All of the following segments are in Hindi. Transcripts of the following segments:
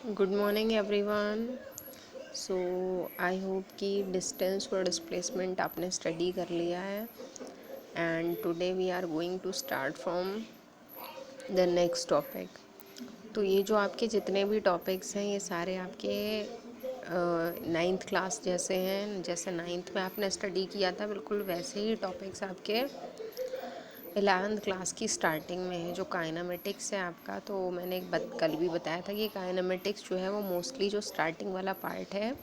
Good morning everyone. So I hope कि डिस्टेंस और डिस्प्लेसमेंट आपने स्टडी कर लिया है and today we are going to start from the next topic. तो ये जो आपके जितने भी टॉपिक्स हैं ये सारे आपके नाइन्थ क्लास जैसे हैं। जैसे नाइन्थ में आपने स्टडी किया था बिल्कुल वैसे ही टॉपिक्स आपके 11th क्लास की स्टार्टिंग में है। जो काइनेमेटिक्स है आपका, तो मैंने कल भी बताया था कि काइनेमेटिक्स जो है वो मोस्टली जो स्टार्टिंग वाला पार्ट है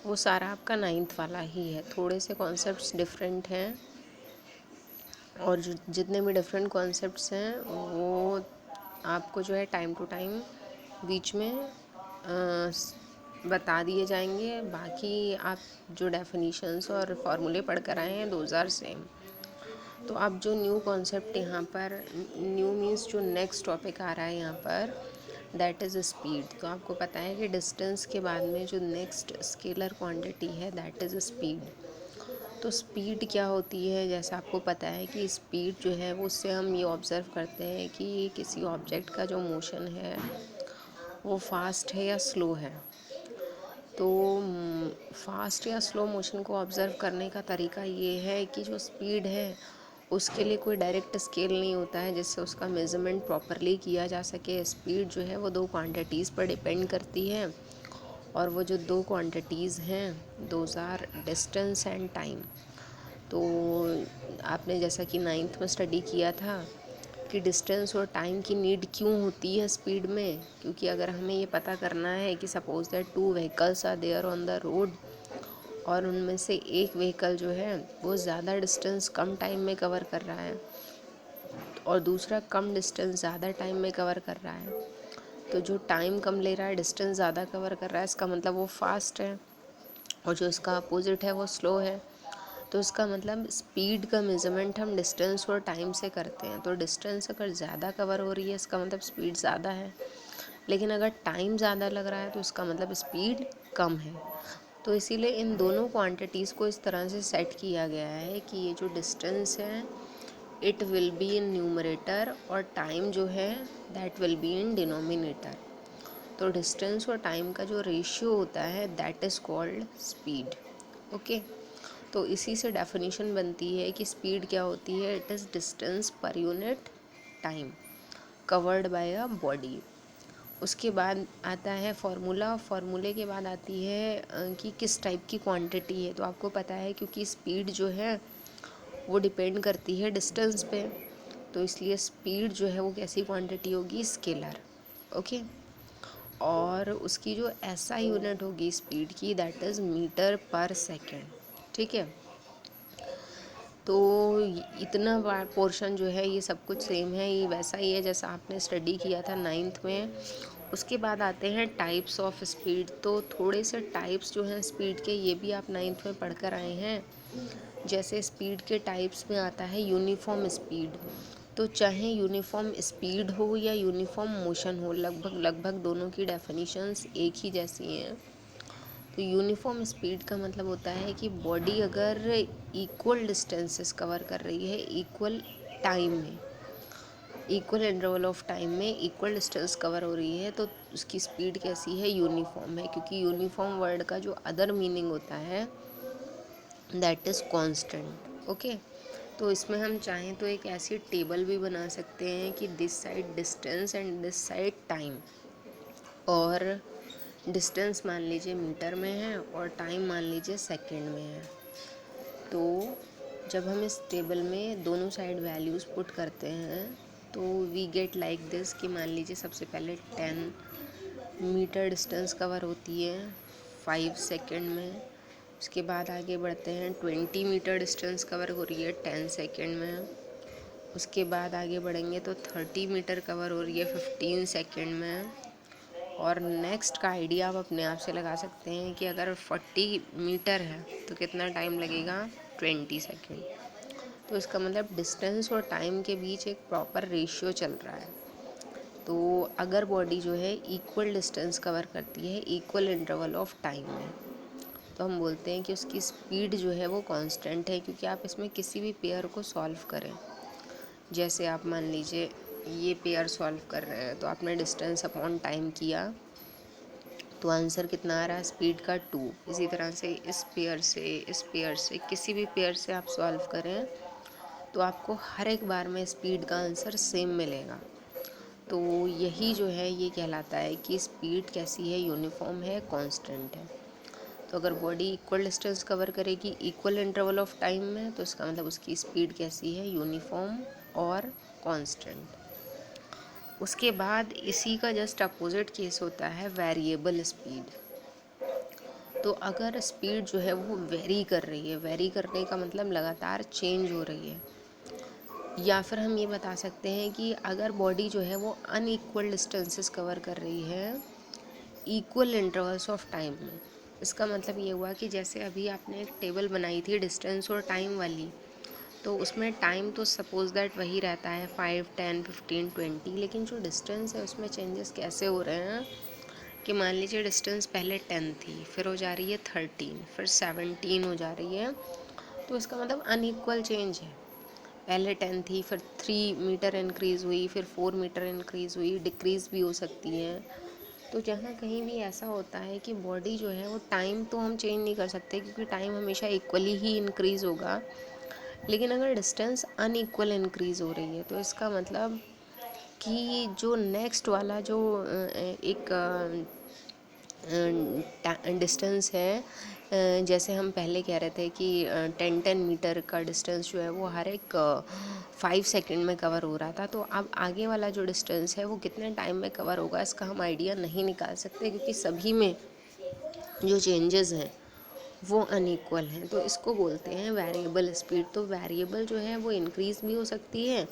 वो सारा आपका नाइन्थ वाला ही है। थोड़े से कॉन्सेप्ट्स डिफरेंट हैं और जितने भी डिफरेंट कॉन्सेप्ट्स हैं वो आपको जो है टाइम टू टाइम बीच में बता दिए जाएंगे। बाकी आप जो डेफिनीशंस और फार्मूले पढ़ कर आए हैं दोज आर सेम। तो अब जो न्यू कॉन्सेप्ट यहाँ पर, न्यू मीन्स जो नेक्स्ट टॉपिक आ रहा है यहाँ पर, दैट इज़ स्पीड। तो आपको पता है कि डिस्टेंस के बाद में जो नेक्स्ट स्केलर क्वांटिटी है दैट इज़ स्पीड। तो स्पीड क्या होती है, जैसा आपको पता है कि स्पीड जो है वो उससे हम ये ऑब्ज़र्व करते हैं कि किसी ऑब्जेक्ट का जो मोशन है वो फास्ट है या स्लो है। तो फास्ट या स्लो मोशन को ऑब्ज़र्व करने का तरीका ये है कि जो स्पीड है उसके लिए कोई डायरेक्ट स्केल नहीं होता है जिससे उसका मेज़रमेंट प्रॉपरली किया जा सके। स्पीड जो है वो दो क्वांटिटीज़ पर डिपेंड करती है और वो जो दो क्वांटिटीज़ हैं those are distance and time. तो आपने जैसा कि नाइन्थ में स्टडी किया था कि डिस्टेंस और टाइम की नीड क्यों होती है स्पीड में, क्योंकि अगर हमें ये पता करना है कि suppose that two vehicles are there on the road और उनमें से एक व्हीकल जो है वो ज़्यादा डिस्टेंस कम टाइम में कवर कर रहा है और दूसरा कम डिस्टेंस ज़्यादा टाइम में कवर कर रहा है, तो जो टाइम कम ले रहा है डिस्टेंस ज़्यादा कवर कर रहा है इसका मतलब वो फास्ट है और जो इसका अपोजिट है वो स्लो है। तो इसका मतलब स्पीड का मेज़रमेंट हम डिस्टेंस और टाइम से करते हैं। तो डिस्टेंस अगर ज़्यादा कवर हो रही है इसका मतलब स्पीड ज़्यादा है, लेकिन अगर टाइम ज़्यादा लग रहा है तो इसका मतलब स्पीड कम है। तो इसीलिए इन दोनों क्वांटिटीज़ को इस तरह से सेट किया गया है कि ये जो डिस्टेंस है it will be in numerator और टाइम जो है that will be in denominator. तो डिस्टेंस और टाइम का जो रेशियो होता है that is called speed. Okay, तो इसी से डेफिनेशन बनती है कि स्पीड क्या होती है। It is distance per unit time covered by a body. उसके बाद आता है फार्मूला। फार्मूले के बाद आती है कि किस टाइप की क्वांटिटी है। तो आपको पता है क्योंकि स्पीड जो है वो डिपेंड करती है डिस्टेंस पे, तो इसलिए स्पीड जो है वो कैसी क्वांटिटी होगी, स्केलर। ओके, और उसकी जो एसआई यूनिट होगी स्पीड की that is metre per second. ठीक है, तो इतना पोर्शन जो है ये सब कुछ सेम है, ये वैसा ही है जैसा आपने स्टडी किया था नाइन्थ में। उसके बाद आते हैं टाइप्स ऑफ स्पीड। तो थोड़े से टाइप्स जो हैं स्पीड के ये भी आप नाइन्थ में पढ़ कर आए हैं। जैसे स्पीड के टाइप्स में आता है यूनिफॉर्म स्पीड। तो चाहे यूनिफॉर्म स्पीड हो या यूनिफॉर्म मोशन हो, लगभग लगभग दोनों की डेफिनेशंस एक ही जैसी हैं। तो यूनिफॉर्म स्पीड का मतलब होता है कि बॉडी अगर इक्वल डिस्टेंसेस कवर कर रही है इक्वल टाइम में, इक्वल इंटरवल ऑफ टाइम में इक्वल डिस्टेंस कवर हो रही है, तो उसकी स्पीड कैसी है, यूनिफॉर्म है। क्योंकि यूनिफॉर्म वर्ड का जो अदर मीनिंग होता है दैट इज़ कांस्टेंट। ओके, तो इसमें हम चाहें तो एक ऐसी टेबल भी बना सकते हैं कि this side distance and this side time, और डिस्टेंस मान लीजिए मीटर में है और टाइम मान लीजिए सेकंड में है। तो जब हम इस टेबल में दोनों साइड वैल्यूज़ पुट करते हैं तो वी गेट लाइक दिस कि मान लीजिए सबसे पहले 10 मीटर डिस्टेंस कवर होती है 5 सेकंड में। उसके बाद आगे बढ़ते हैं 20 मीटर डिस्टेंस कवर हो रही है 10 सेकंड में। उसके बाद आगे बढ़ेंगे तो 30 मीटर कवर हो रही है 15 सेकंड में। और नेक्स्ट का आइडिया आप अपने आप से लगा सकते हैं कि अगर 40 मीटर है तो कितना टाइम लगेगा, 20 सेकेंड। तो इसका मतलब डिस्टेंस और टाइम के बीच एक प्रॉपर रेशियो चल रहा है। तो अगर बॉडी जो है इक्वल डिस्टेंस कवर करती है इक्वल इंटरवल ऑफ टाइम में, तो हम बोलते हैं कि उसकी स्पीड जो है वो कांस्टेंट है। क्योंकि आप इसमें किसी भी पेयर को सॉल्व करें, जैसे आप मान लीजिए ये पेयर सॉल्व कर रहे हैं तो आपने डिस्टेंस अपॉन टाइम किया तो आंसर कितना आ रहा है स्पीड का 2। इसी तरह से इस पेयर से किसी भी पेयर से आप सॉल्व करें तो आपको हर एक बार में स्पीड का आंसर सेम मिलेगा। तो यही जो है ये कहलाता है कि स्पीड कैसी है, यूनिफॉर्म है, कांस्टेंट है। तो अगर बॉडी इक्वल डिस्टेंस कवर करेगी इक्वल इंटरवल ऑफ टाइम में तो इसका मतलब उसकी स्पीड कैसी है, यूनिफॉर्म और कांस्टेंट। उसके बाद इसी का जस्ट अपोजिट केस होता है वेरिएबल स्पीड। तो अगर स्पीड जो है वो वेरी कर रही है, वेरी करने का मतलब लगातार चेंज हो रही है, या फिर हम ये बता सकते हैं कि अगर बॉडी जो है वो अनइक्वल डिस्टेंसेस कवर कर रही है इक्वल इंटरवल्स ऑफ टाइम में। इसका मतलब ये हुआ कि जैसे अभी आपने एक टेबल बनाई थी डिस्टेंस और टाइम वाली, तो उसमें टाइम तो सपोज दैट वही रहता है 5, 10, 15, 20, लेकिन जो डिस्टेंस है उसमें चेंजेस कैसे हो रहे हैं कि मान लीजिए डिस्टेंस पहले 10 थी, फिर हो जा रही है 13, फिर 17 हो जा रही है। तो इसका मतलब अनइक्वल चेंज है। पहले 10 थी, फिर 3 मीटर इंक्रीज़ हुई, फिर 4 मीटर इंक्रीज़ हुई, डिक्रीज़ भी हो सकती है। तो जहाँ कहीं भी ऐसा होता है कि बॉडी जो है वो टाइम तो हम चेंज नहीं कर सकते क्योंकि टाइम हमेशा इक्वली ही इंक्रीज़ होगा, लेकिन अगर डिस्टेंस अनइक्वल इंक्रीज़ हो रही है तो इसका मतलब कि जो नेक्स्ट वाला जो एक डिस्टेंस है, जैसे हम पहले कह रहे थे कि 10 मीटर का डिस्टेंस जो है वो हर एक 5 सेकंड में कवर हो रहा था, तो अब आगे वाला जो डिस्टेंस है वो कितने टाइम में कवर होगा इसका हम आइडिया नहीं निकाल सकते क्योंकि सभी में जो चेंजेस हैं वो अनइक्वल हैं। तो इसको बोलते हैं वेरिएबल स्पीड। तो वेरिएबल जो है वो इंक्रीज़ भी हो सकती है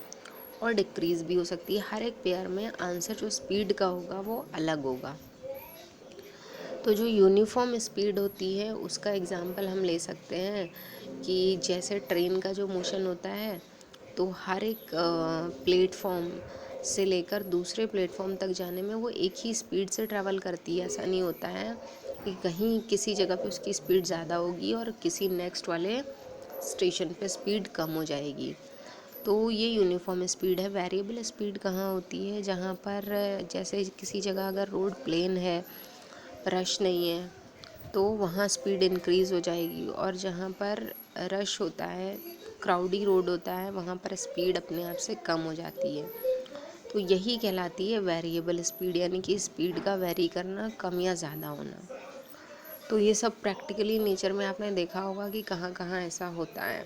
और डिक्रीज़ भी हो सकती है। हर एक पेयर में आंसर जो स्पीड का होगा वो अलग होगा। तो जो यूनिफॉर्म स्पीड होती है उसका एग्जांपल हम ले सकते हैं कि जैसे ट्रेन का जो मोशन होता है तो हर एक प्लेटफॉर्म से लेकर दूसरे प्लेटफॉर्म तक जाने में वो एक ही स्पीड से ट्रैवल करती है। ऐसा नहीं होता है कि कहीं किसी जगह पे उसकी स्पीड ज़्यादा होगी और किसी नेक्स्ट वाले स्टेशन पे स्पीड कम हो जाएगी। तो ये यूनिफॉर्म स्पीड है। वेरिएबल स्पीड कहाँ होती है, जहाँ पर जैसे किसी जगह अगर रोड प्लेन है, रश नहीं है, तो वहाँ स्पीड इंक्रीज़ हो जाएगी, और जहाँ पर रश होता है, क्राउडी रोड होता है, वहाँ पर स्पीड अपने आप से कम हो जाती है। तो यही कहलाती है वेरिएबल स्पीड, यानी कि स्पीड का वेरी करना, कम या ज़्यादा होना। तो ये सब प्रैक्टिकली नेचर में आपने देखा होगा कि कहाँ कहाँ ऐसा होता है।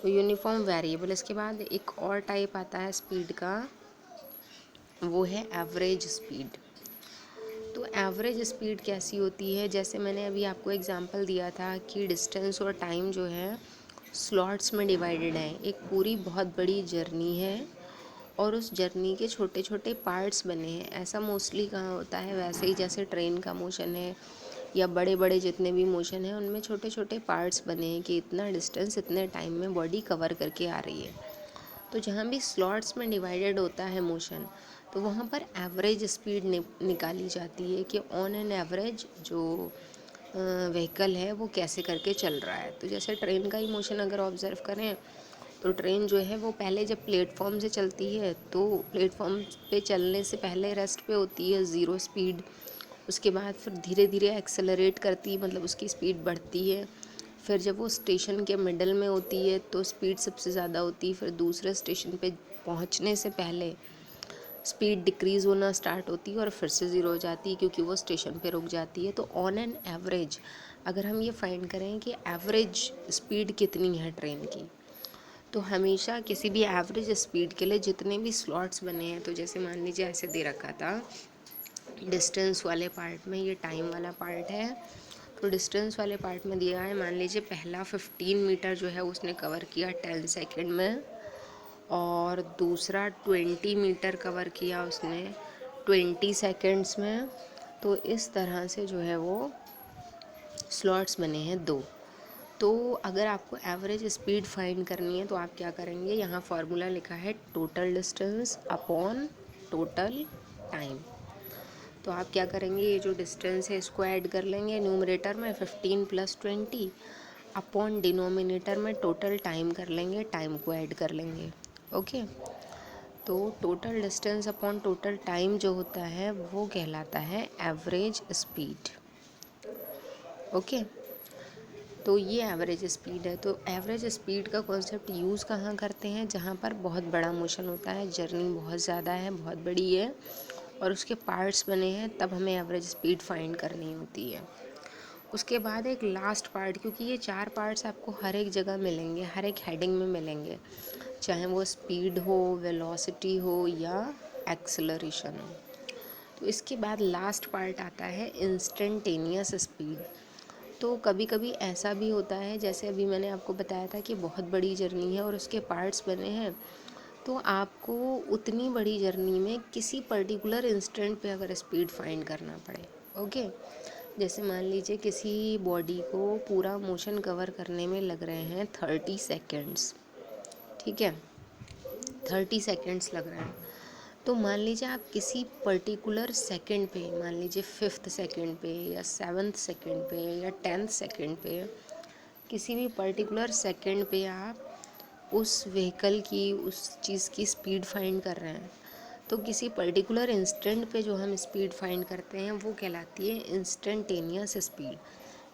तो यूनिफॉर्म वेरिएबल। इसके बाद एक और टाइप आता है स्पीड का, वो है एवरेज स्पीड। तो एवरेज स्पीड कैसी होती है, जैसे मैंने अभी आपको एग्जांपल दिया था कि डिस्टेंस और टाइम जो है स्लॉट्स में डिवाइडेड है। एक पूरी बहुत बड़ी जर्नी है और उस जर्नी के छोटे छोटे पार्ट्स बने हैं। ऐसा मोस्टली कहाँ होता है, वैसे ही जैसे ट्रेन का मोशन है या बड़े बड़े जितने भी मोशन हैं उनमें छोटे छोटे पार्ट्स बने हैं कि इतना डिस्टेंस इतने टाइम में बॉडी कवर करके आ रही है। तो जहाँ भी स्लॉट्स में डिवाइडेड होता है मोशन, तो वहाँ पर एवरेज स्पीड निकाली जाती है कि ऑन एन एवरेज जो व्हीकल है वो कैसे करके चल रहा है। तो जैसे ट्रेन का ही मोशन अगर ऑब्ज़र्व करें तो ट्रेन जो है वो पहले जब प्लेटफॉर्म से चलती है तो प्लेटफॉर्म पे चलने से पहले रेस्ट पे होती है 0 स्पीड। उसके बाद फिर धीरे धीरे एक्सेलरेट करती है, मतलब उसकी स्पीड बढ़ती है। फिर जब वो स्टेशन के मिडल में होती है तो स्पीड सबसे ज़्यादा होती है। फिर दूसरे स्टेशन पे पहुंचने से पहले स्पीड डिक्रीज़ होना स्टार्ट होती है और फिर से ज़ीरो हो जाती है क्योंकि वो स्टेशन पे रुक जाती है। तो ऑन एन एवरेज अगर हम ये फाइंड करें कि एवरेज स्पीड कितनी है ट्रेन की, तो हमेशा किसी भी एवरेज स्पीड के लिए जितने भी स्लॉट्स बने हैं, तो जैसे मान लीजिए ऐसे दे रखा था डिस्टेंस वाले पार्ट में, ये टाइम वाला पार्ट है। तो डिस्टेंस वाले पार्ट में दिया है, मान लीजिए पहला 15 मीटर जो है उसने कवर किया 10 सेकंड में, और दूसरा 20 मीटर कवर किया उसने 20 सेकंड्स में। तो इस तरह से जो है वो स्लॉट्स बने हैं 2। तो अगर आपको एवरेज स्पीड फाइंड करनी है तो आप क्या करेंगे, यहाँ फार्मूला लिखा है total distance upon total time. तो आप क्या करेंगे, ये जो डिस्टेंस है इसको ऐड कर लेंगे न्यूमरेटर में 15 + 20 अपॉन डिनोमिनेटर में टोटल टाइम कर लेंगे, टाइम को ऐड कर लेंगे। ओके। तो total distance upon total time जो होता है वो कहलाता है एवरेज स्पीड। ओके, तो ये एवरेज स्पीड है। तो एवरेज स्पीड का कॉन्सेप्ट यूज़ कहाँ करते हैं, जहाँ पर बहुत बड़ा मोशन होता है, जर्नी बहुत ज़्यादा है, बहुत बड़ी है और उसके पार्ट्स बने हैं, तब हमें एवरेज स्पीड फाइंड करनी होती है। उसके बाद एक लास्ट पार्ट, क्योंकि ये 4 पार्ट्स आपको हर एक जगह मिलेंगे, हर एक हेडिंग में मिलेंगे, चाहे वो स्पीड हो, वेलोसिटी हो या एक्सेलरेशन हो। तो इसके बाद लास्ट पार्ट आता है इंस्टेंटेनियस स्पीड। तो कभी कभी ऐसा भी होता है, जैसे अभी मैंने आपको बताया था कि बहुत बड़ी जर्नी है और उसके पार्ट्स बने हैं, तो आपको उतनी बड़ी जर्नी में किसी पर्टिकुलर इंस्टेंट पे अगर स्पीड फाइंड करना पड़े, ओके, जैसे मान लीजिए किसी बॉडी को पूरा मोशन कवर करने में लग रहे हैं 30 सेकेंड्स, ठीक है, 30 सेकेंड्स लग रहे हैं। तो मान लीजिए आप किसी पर्टिकुलर सेकंड पे, मान लीजिए 5th सेकंड पे या 7th सेकंड पे या 10th सेकंड पे, किसी भी पर्टिकुलर सेकंड पे आप उस व्हीकल की, उस चीज़ की स्पीड फाइंड कर रहे हैं। तो किसी पर्टिकुलर इंस्टेंट पे जो हम स्पीड फाइंड करते हैं वो कहलाती है इंस्टेंटेनियस स्पीड।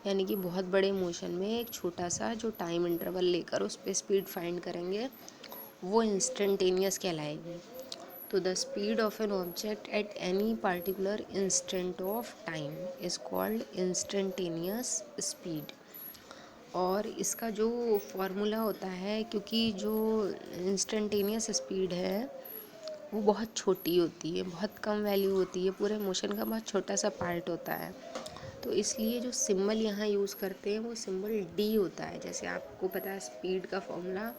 यानी कि बहुत बड़े मोशन में एक छोटा सा जो टाइम इंटरवल लेकर उस पर स्पीड फाइंड करेंगे वो इंस्टेंटेनियस कहलाएगी। तो the speed of an object at any particular instant of time is called instantaneous speed. और इसका जो फॉर्मूला होता है, क्योंकि जो इंस्टेंटेनियस स्पीड है वो बहुत छोटी होती है, बहुत कम वैल्यू होती है, पूरे मोशन का बहुत छोटा सा पार्ट होता है, तो इसलिए जो सिंबल यहाँ यूज़ करते हैं वो सिंबल डी होता है। जैसे आपको पता है स्पीड का फॉर्मूला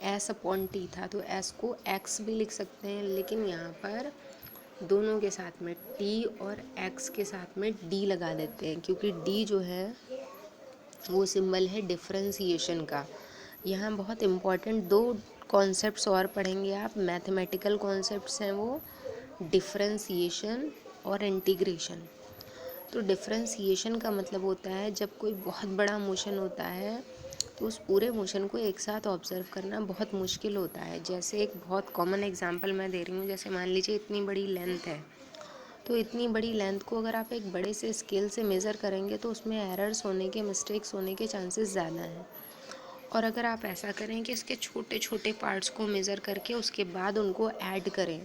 एस अपॉन टी था, तो एस को एक्स भी लिख सकते हैं, लेकिन यहाँ पर दोनों के साथ में टी और एक्स के साथ में डी लगा देते हैं, क्योंकि डी जो है वो सिंबल है डिफरेंशिएशन का। यहाँ बहुत इम्पॉर्टेंट 2 कॉन्सेप्ट्स और पढ़ेंगे आप, मैथमेटिकल कॉन्सेप्ट्स हैं वो, डिफरेंशिएशन और इंटीग्रेशन। तो डिफरेंशिएशन का मतलब होता है जब कोई बहुत बड़ा मोशन होता है तो उस पूरे मोशन को एक साथ ऑब्जर्व करना बहुत मुश्किल होता है। जैसे एक बहुत कॉमन एग्जांपल मैं दे रही हूँ, जैसे मान लीजिए इतनी बड़ी लेंथ है, तो इतनी बड़ी लेंथ को अगर आप एक बड़े से स्केल से मेज़र करेंगे तो उसमें एरर्स होने के, मिस्टेक्स होने के चांसेस ज़्यादा हैं। और अगर आप ऐसा करें कि इसके छोटे छोटे पार्ट्स को मेज़र करके उसके बाद उनको ऐड करें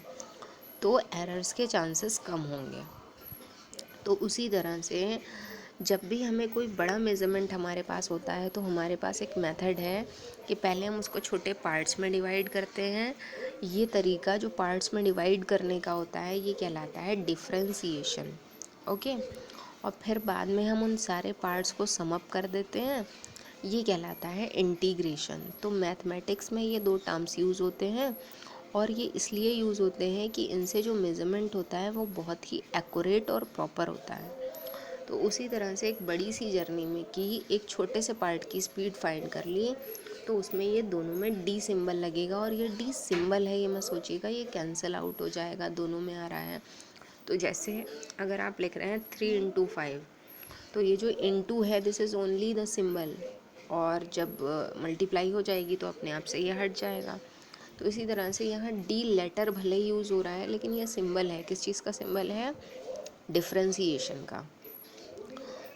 तो एरर्स के चांसेस कम होंगे। तो उसी तरह से जब भी हमें कोई बड़ा मेज़रमेंट हमारे पास होता है तो हमारे पास एक मेथड है कि पहले हम उसको छोटे पार्ट्स में डिवाइड करते हैं। ये तरीका जो पार्ट्स में डिवाइड करने का होता है ये कहलाता है डिफरेंशिएशन, ओके। और फिर बाद में हम उन सारे पार्ट्स को सम अप कर देते हैं, ये कहलाता है इंटीग्रेशन। तो मैथमेटिक्स में ये 2 टर्म्स यूज़ होते हैं और ये इसलिए यूज़ होते हैं कि इनसे जो मेज़रमेंट होता है वो बहुत ही एक्यूरेट और प्रॉपर होता है। तो उसी तरह से एक बड़ी सी जर्नी में की एक छोटे से पार्ट की स्पीड फाइंड कर ली, तो उसमें ये दोनों में डी सिंबल लगेगा और ये डी सिंबल है, ये मत सोचिएगा ये कैंसिल आउट हो जाएगा, दोनों में आ रहा है। तो जैसे अगर आप लिख रहे हैं 3 × 5, तो ये जो इंटू है this is only the symbol, और जब मल्टीप्लाई हो जाएगी तो अपने आप से ये हट जाएगा। तो इसी तरह से यहाँ डी लेटर भले ही यूज़ हो रहा है लेकिन ये सिंबल है, किस चीज़ का सिंबल है, डिफरेंशिएशन का।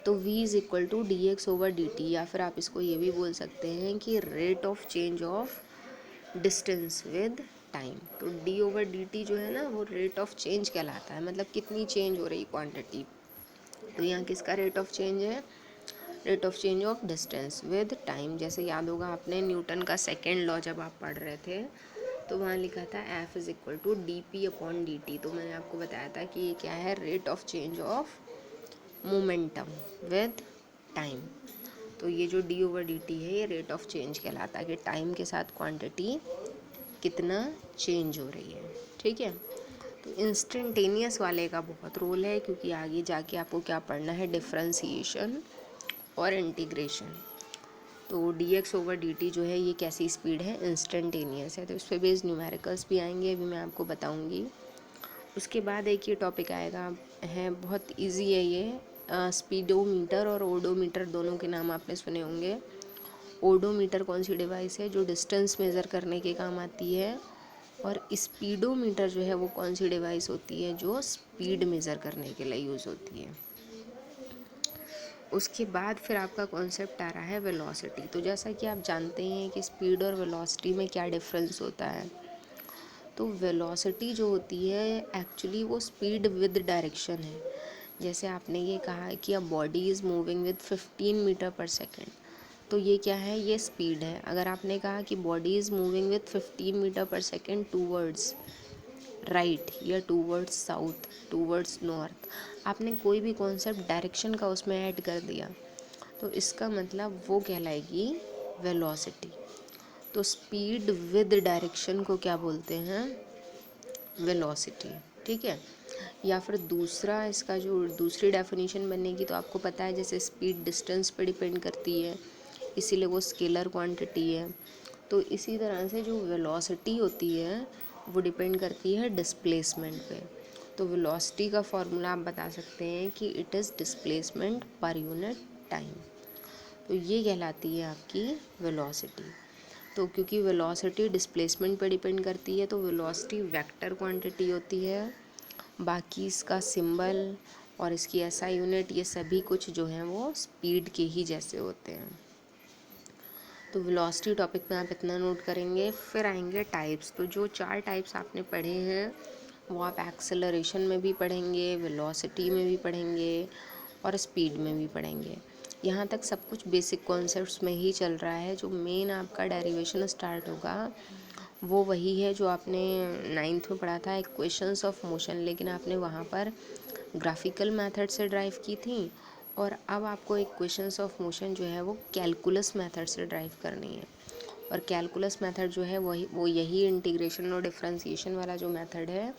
तो v is equal to d x over d t, या फिर आप इसको ये भी बोल सकते हैं कि rate of change of distance with time. तो d ओवर डी टी जो है ना वो रेट ऑफ चेंज कहलाता है, मतलब कितनी चेंज हो रही क्वांटिटी। तो यहाँ किसका रेट ऑफ चेंज है, rate of change of distance with time. जैसे याद होगा आपने न्यूटन का सेकेंड लॉ जब आप पढ़ रहे थे तो वहाँ लिखा था F is equal to d p upon d t. तो मैंने आपको बताया था कि ये क्या है, rate of change of momentum with time. तो ये जो d ओवर डी टी है ये रेट ऑफ चेंज कहलाता है कि टाइम के साथ क्वांटिटी कितना चेंज हो रही है, ठीक है। तो इंस्टेंटेनियस वाले का बहुत रोल है, क्योंकि आगे जाके आपको क्या पढ़ना है, डिफरेंशिएशन और इंटीग्रेशन। तो D x over d T जो है ये कैसी स्पीड है, इंस्टेंटेनियस है। तो इस पर बेस्ड न्यूमेरिकल्स भी आएंगे, अभी मैं आपको बताऊंगी। उसके बाद एक ये टॉपिक आएगा है, बहुत इजी है ये, स्पीडोमीटर और ओडोमीटर दोनों के नाम आपने सुने होंगे। ओडोमीटर कौन सी डिवाइस है, जो डिस्टेंस मेज़र करने के काम आती है, और स्पीडोमीटर जो है वो कौन सी डिवाइस होती है, जो स्पीड मेज़र करने के लिए यूज़ होती है। उसके बाद फिर आपका कॉन्सेप्ट आ रहा है वेलोसिटी। तो जैसा कि आप जानते हैं कि स्पीड और वेलोसिटी में क्या डिफरेंस होता है। तो वेलोसिटी जो होती है एक्चुअली वो स्पीड विद डायरेक्शन है। जैसे आपने ये कहा कि a body is moving with 15 metre per second, तो ये क्या है, ये स्पीड है। अगर आपने कहा कि body is moving with 15 metre per second towards right या टूवर्ड्स साउथ, टूवर्ड्स नॉर्थ, आपने कोई भी कॉन्सेप्ट डायरेक्शन का उसमें ऐड कर दिया, तो इसका मतलब वो कहलाएगी वेलोसिटी। तो स्पीड विद डायरेक्शन को क्या बोलते हैं, वेलोसिटी। ठीक है। या फिर दूसरा इसका जो दूसरी डेफिनेशन बनेगी, तो आपको पता है जैसे स्पीड डिस्टेंस पे डिपेंड करती है, इसीलिए वो स्केलर क्वांटिटी है। तो इसी तरह से जो वेलोसिटी होती है वो डिपेंड करती है डिस्प्लेसमेंट पे। तो वेलोसिटी का फॉर्मूला आप बता सकते हैं कि it is displacement per unit time. तो ये कहलाती है आपकी वेलोसिटी। तो क्योंकि वेलोसिटी डिस्प्लेसमेंट पे डिपेंड करती है, तो वेलोसिटी वेक्टर क्वांटिटी होती है। बाकी इसका सिंबल और इसकी एसआई यूनिट ये सभी कुछ जो हैं वो स्पीड के ही जैसे होते हैं। तो वेलोसिटी टॉपिक में आप इतना नोट करेंगे। फिर आएंगे टाइप्स। तो जो 4 टाइप्स आपने पढ़े हैं वो आप एक्सेलरेशन में भी पढ़ेंगे, वेलोसिटी में भी पढ़ेंगे और स्पीड में भी पढ़ेंगे। यहाँ तक सब कुछ बेसिक कॉन्सेप्ट्स में ही चल रहा है। जो मेन आपका डेरिवेशन स्टार्ट होगा वो वही है जो आपने 9th में पढ़ा था, इक्वेशंस ऑफ मोशन, लेकिन आपने वहाँ पर ग्राफिकल मेथड से ड्राइव की थी। और अब आपको इक्वेशंस ऑफ मोशन जो है वो कैलकुलस मेथड से ड्राइव करनी है। और कैलकुलस मेथड जो है वो यही इंटीग्रेशन और डिफरेंशिएशन वाला जो मेथड है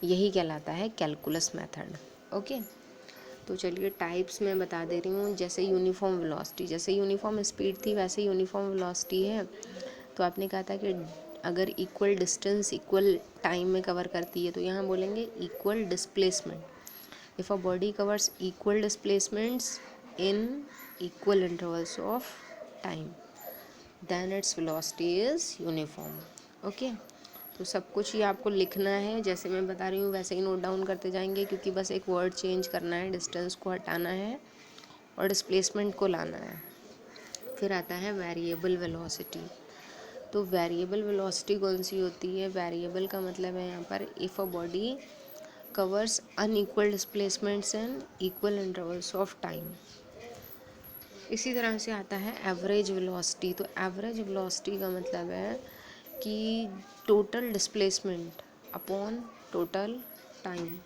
यही कहलाता है कैलकुलस मेथड। ओके। तो चलिए टाइप्स मैं बता दे रही हूँ। जैसे यूनिफॉर्म वेलोसिटी, जैसे यूनिफॉर्म स्पीड थी वैसे यूनिफॉर्म वेलोसिटी है। तो आपने कहा था कि अगर इक्वल डिस्टेंस इक्वल टाइम में कवर करती है, तो यहाँ बोलेंगे equal displacement. If a body covers equal displacements in equal intervals of time, then its velocity is uniform. Okay. तो सब कुछ ही आपको लिखना है, जैसे मैं बता रही हूँ वैसे ही नोट डाउन करते जाएंगे, क्योंकि बस एक वर्ड चेंज करना है, डिस्टेंस को हटाना है और डिस्प्लेसमेंट को लाना है। फिर आता है वेरिएबल वेलोसिटी। तो वेरिएबल वेलोसिटी कौन सी होती है, वेरिएबल का मतलब है यहाँ पर if a body covers unequal displacements and equal intervals of time. इसी तरह से आता है एवरेज वेलोसिटी। तो एवरेज वेलोसिटी का मतलब है कि total displacement upon total time.